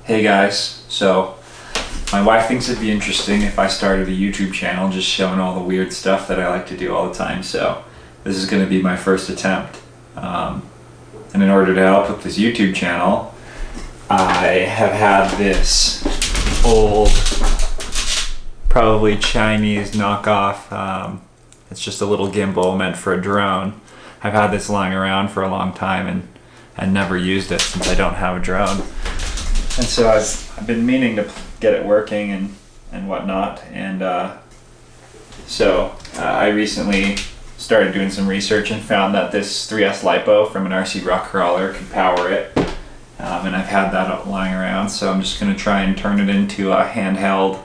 Hey guys, so my wife thinks it'd be interesting if I started a YouTube channel just showing all the weird stuff that I like to do all the time, so this is going to be my first attempt. And in order to help with this YouTube channel, I have had this old, probably Chinese knockoff, it's just a little gimbal meant for a drone. I've had this lying around for a long time and never used it since I don't have a drone. And so I've been meaning to get it working and whatnot, and so I recently started doing some research and found that this 3S LiPo from an RC rock crawler could power it, and I've had that lying around, so I'm just going to try and turn it into a handheld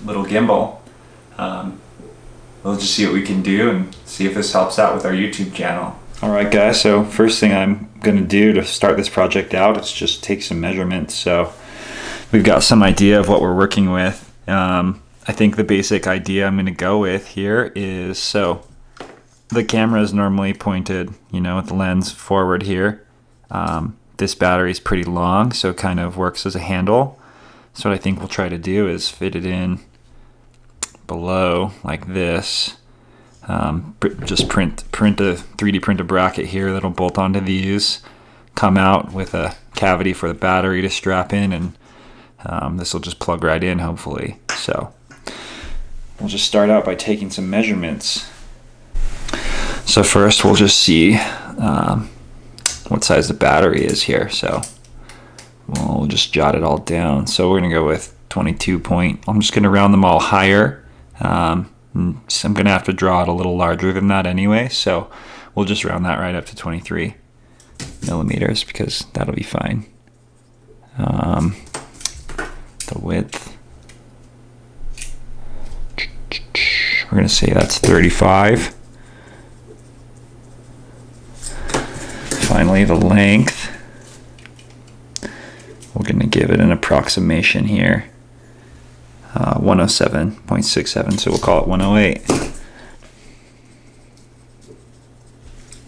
little gimbal. We'll just see what we can do and see if this helps out with our YouTube channel. Alright guys, so first thing I'm going to do to start this project out is just take some measurements. So we've got some idea of what we're working with. I think the basic idea I'm going to go with here is, so the camera is normally pointed, with the lens forward here. This battery is pretty long, so it kind of works as a handle. So what I think we'll try to do is fit it in below like this. Just print a 3D print a bracket here that'll bolt onto these, come out with a cavity for the battery to strap in, and this will just plug right in hopefully. So we'll just start out by taking some measurements. So first we'll just see what size the battery is here. So we'll just jot it all down. So we're gonna go with 22 point. I'm just gonna round them all higher. So I'm going to have to draw it a little larger than that anyway, so we'll just round that right up to 23 millimeters because that'll be fine. The width, we're going to say that's 35. Finally, the length, we're going to give it an approximation here. 107.67, so we'll call it 108.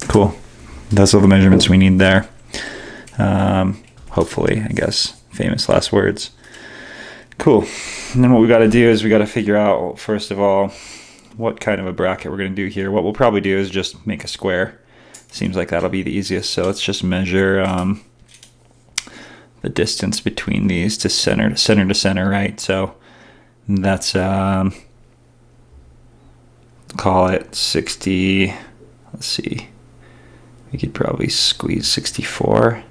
Cool. That's all the measurements we need there. Hopefully, I guess, famous last words. Cool. And then what we got to do is we got to figure out, first of all, what kind of a bracket we're going to do here. What we'll probably do is just make a square. Seems like that'll be the easiest, so let's just measure the distance between these to center, right? So that's call it 60. Let's see, we could probably squeeze 64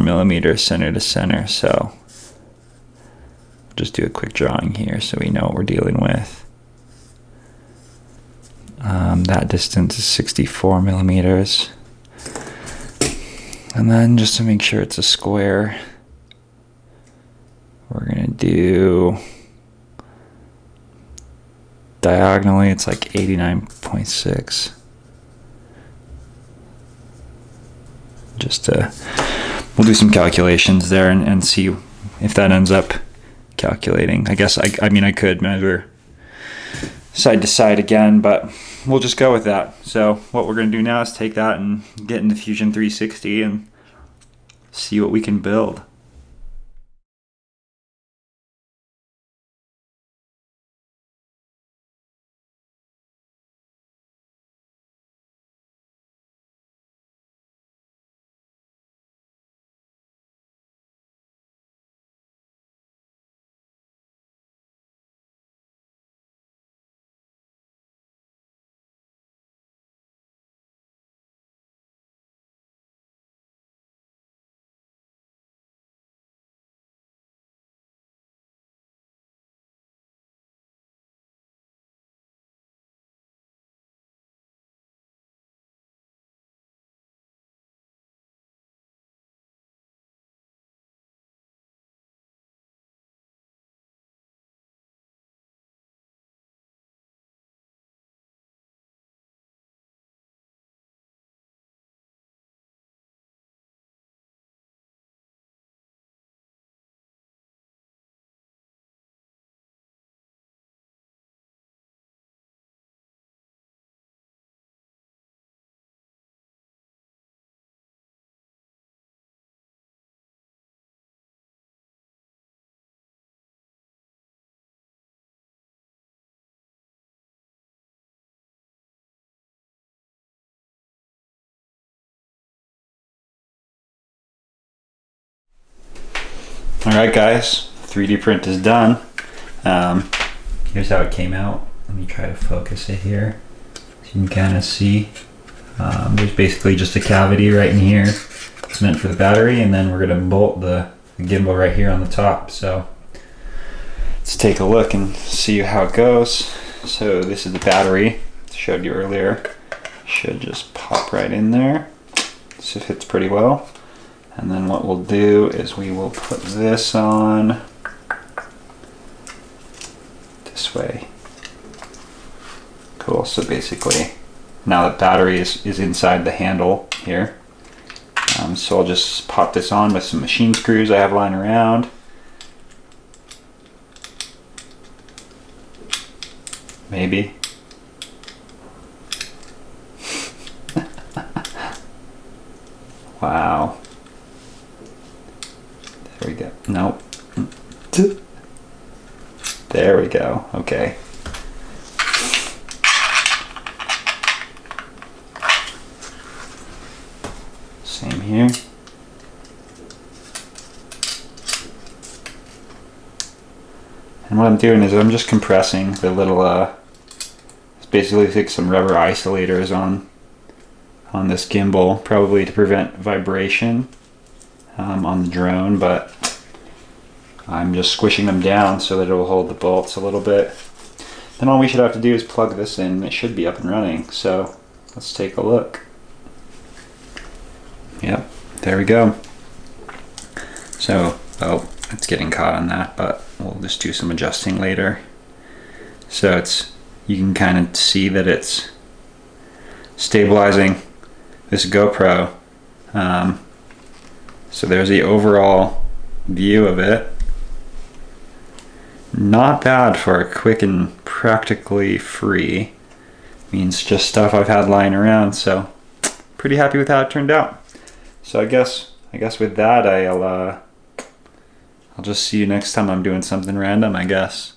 millimeters center to center. So just do a quick drawing here so we know what we're dealing with. That distance is 64 millimeters, and then just to make sure it's a square, we're gonna do diagonally, it's like 89.6. We'll do some calculations there and see if that ends up calculating. I guess I mean I could measure side to side again, but we'll just go with that. So what we're gonna do now is take that and get into Fusion 360 and see what we can build. Alright guys, 3D print is done. Here's how it came out. Let me try to focus it here so you can kind of see. There's basically just a cavity right in here. It's meant for the battery, and then we're going to bolt the gimbal right here on the top. So let's take a look and see how it goes. So this is the battery I showed you earlier. Should just pop right in there. So it fits pretty well. And then what we'll do is we will put this on this way. Cool, so basically now the battery is inside the handle here. So I'll just pop this on with some machine screws I have lying around. Maybe. Wow. There we go. Nope. There we go. Okay. Same here. And what I'm doing is I'm just compressing the little, it's basically like some rubber isolators on this gimbal, probably to prevent vibration on the drone, but I'm just squishing them down so that it will hold the bolts a little bit. Then all we should have to do is plug this in and it should be up and running. So let's take a look. Yep, there we go. So, oh, it's getting caught on that, but we'll just do some adjusting later. So you can kind of see that it's stabilizing this GoPro. So there's the overall view of it. Not bad for a quick and practically free. Means just stuff I've had lying around, so pretty happy with how it turned out. So I guess with that I'll just see you next time I'm doing something random, I guess.